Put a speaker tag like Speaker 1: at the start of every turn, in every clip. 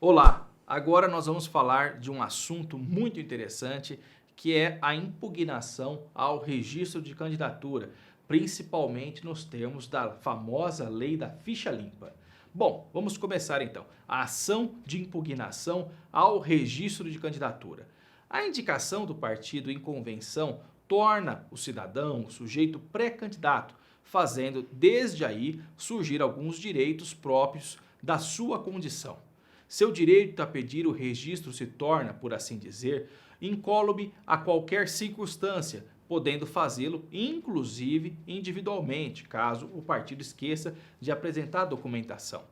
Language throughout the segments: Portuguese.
Speaker 1: Olá, agora nós vamos falar de um assunto muito interessante que é a impugnação ao registro de candidatura, principalmente nos termos da famosa lei da ficha limpa. Bom, vamos começar então. A ação de impugnação ao registro de candidatura. A indicação do partido em convenção torna o cidadão, o sujeito pré-candidato, fazendo desde aí surgir alguns direitos próprios da sua condição. Seu direito a pedir o registro se torna, por assim dizer, incólume a qualquer circunstância, podendo fazê-lo inclusive individualmente, caso o partido esqueça de apresentar a documentação.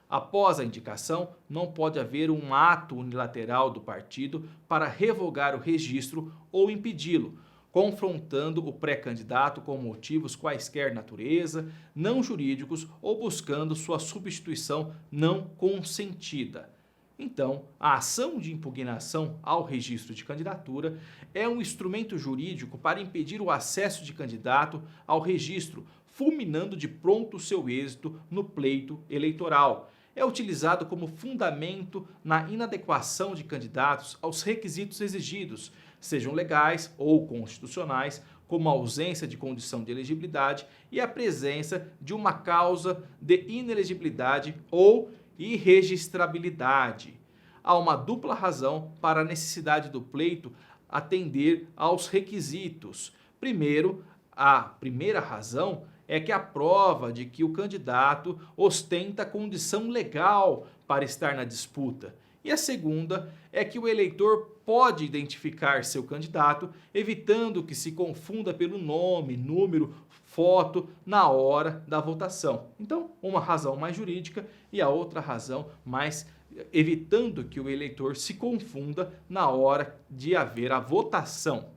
Speaker 1: Após a indicação, não pode haver um ato unilateral do partido para revogar o registro ou impedi-lo, confrontando o pré-candidato com motivos quaisquer natureza, não jurídicos ou buscando sua substituição não consentida. Então, a ação de impugnação ao registro de candidatura é um instrumento jurídico para impedir o acesso de candidato ao registro, fulminando de pronto seu êxito no pleito eleitoral. É utilizado como fundamento na inadequação de candidatos aos requisitos exigidos, sejam legais ou constitucionais, como a ausência de condição de elegibilidade e a presença de uma causa de inelegibilidade ou irregistrabilidade. Há uma dupla razão para a necessidade do pleito atender aos requisitos. Primeiro, a primeira razão é que a prova de que o candidato ostenta condição legal para estar na disputa. E a segunda é que o eleitor pode identificar seu candidato, evitando que se confunda pelo nome, número, foto na hora da votação. Então, uma razão mais jurídica e a outra razão mais evitando que o eleitor se confunda na hora de haver a votação.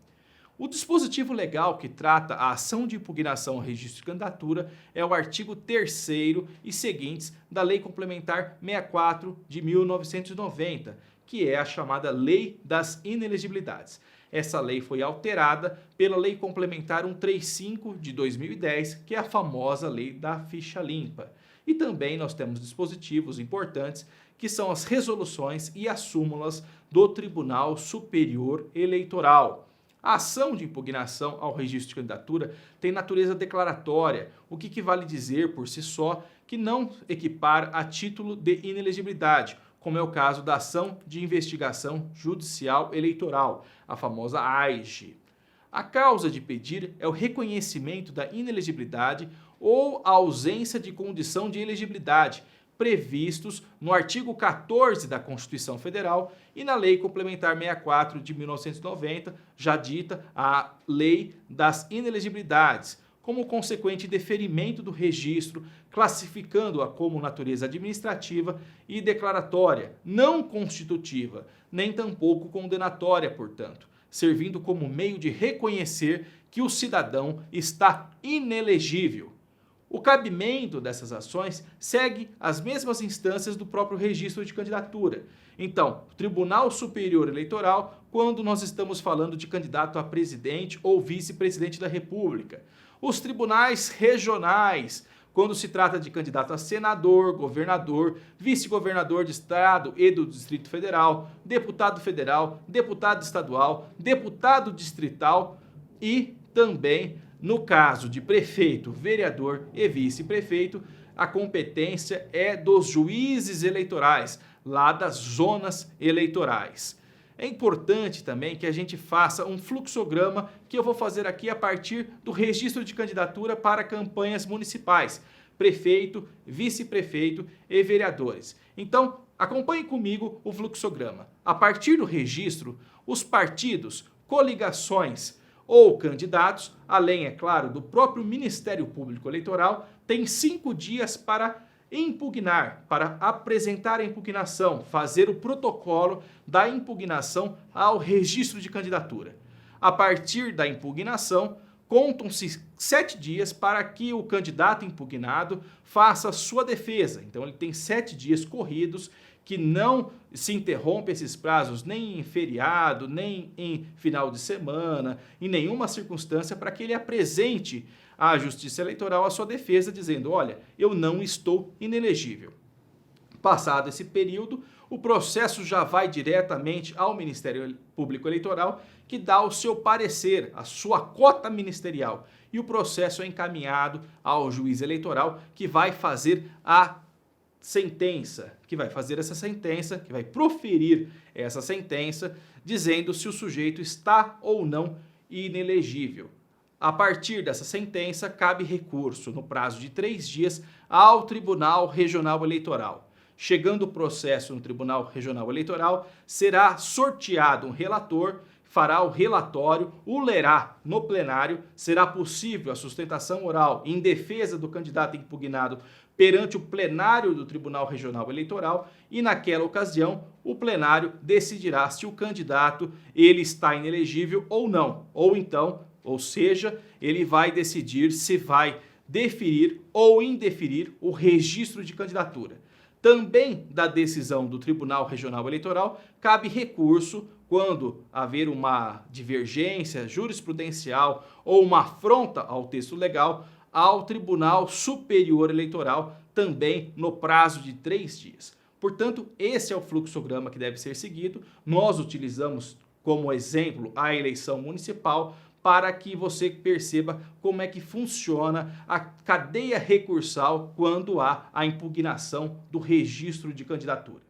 Speaker 1: O dispositivo legal que trata a ação de impugnação ao registro de candidatura é o artigo 3º e seguintes da Lei Complementar 64 de 1990, que é a chamada Lei das Inelegibilidades. Essa lei foi alterada pela Lei Complementar 135 de 2010, que é a famosa Lei da Ficha Limpa. E também nós temos dispositivos importantes que são as resoluções e as súmulas do Tribunal Superior Eleitoral. A ação de impugnação ao registro de candidatura tem natureza declaratória, o que vale dizer por si só que não equipara a título de inelegibilidade, como é o caso da ação de investigação judicial eleitoral, a famosa AIJE. A causa de pedir é o reconhecimento da inelegibilidade ou a ausência de condição de elegibilidade, previstos no artigo 14 da Constituição Federal e na Lei Complementar 64 de 1990, já dita a Lei das Inelegibilidades, como consequente deferimento do registro, classificando-a como natureza administrativa e declaratória, não constitutiva, nem tampouco condenatória, portanto, servindo como meio de reconhecer que o cidadão está inelegível. O cabimento dessas ações segue as mesmas instâncias do próprio registro de candidatura. Então, Tribunal Superior Eleitoral, quando nós estamos falando de candidato a presidente ou vice-presidente da República. Os tribunais regionais, quando se trata de candidato a senador, governador, vice-governador de estado e do Distrito Federal, deputado estadual, deputado distrital e também no caso de prefeito, vereador e vice-prefeito, a competência é dos juízes eleitorais, lá das zonas eleitorais. É importante também que a gente faça um fluxograma que eu vou fazer aqui a partir do registro de candidatura para campanhas municipais, prefeito, vice-prefeito e vereadores. Então, acompanhe comigo o fluxograma. A partir do registro, os partidos, coligações ou candidatos, além, é claro, do próprio Ministério Público Eleitoral, têm 5 dias para impugnar, para apresentar a impugnação, fazer o protocolo da impugnação ao registro de candidatura. A partir da impugnação, contam-se 7 dias para que o candidato impugnado faça sua defesa. Então ele tem 7 dias corridos, que não se interrompe esses prazos nem em feriado, nem em final de semana, em nenhuma circunstância, para que ele apresente à Justiça Eleitoral a sua defesa, dizendo: olha, eu não estou inelegível. Passado esse período, o processo já vai diretamente ao Ministério Público Eleitoral, que dá o seu parecer, a sua cota ministerial. E o processo é encaminhado ao juiz eleitoral, que vai fazer a sentença, que vai proferir essa sentença, dizendo se o sujeito está ou não inelegível. A partir dessa sentença, cabe recurso no prazo de 3 dias ao Tribunal Regional Eleitoral. Chegando o processo no Tribunal Regional Eleitoral, será sorteado um relator, fará o relatório, o lerá no plenário, será possível a sustentação oral em defesa do candidato impugnado perante o plenário do Tribunal Regional Eleitoral e naquela ocasião o plenário decidirá se o candidato ele está inelegível ou não, ou seja, ele vai decidir se vai deferir ou indeferir o registro de candidatura. Também da decisão do Tribunal Regional Eleitoral cabe recurso quando haver uma divergência jurisprudencial ou uma afronta ao texto legal ao Tribunal Superior Eleitoral, também no prazo de 3 dias. Portanto, esse é o fluxograma que deve ser seguido. Nós utilizamos como exemplo a eleição municipal para que você perceba como é que funciona a cadeia recursal quando há a impugnação do registro de candidatura.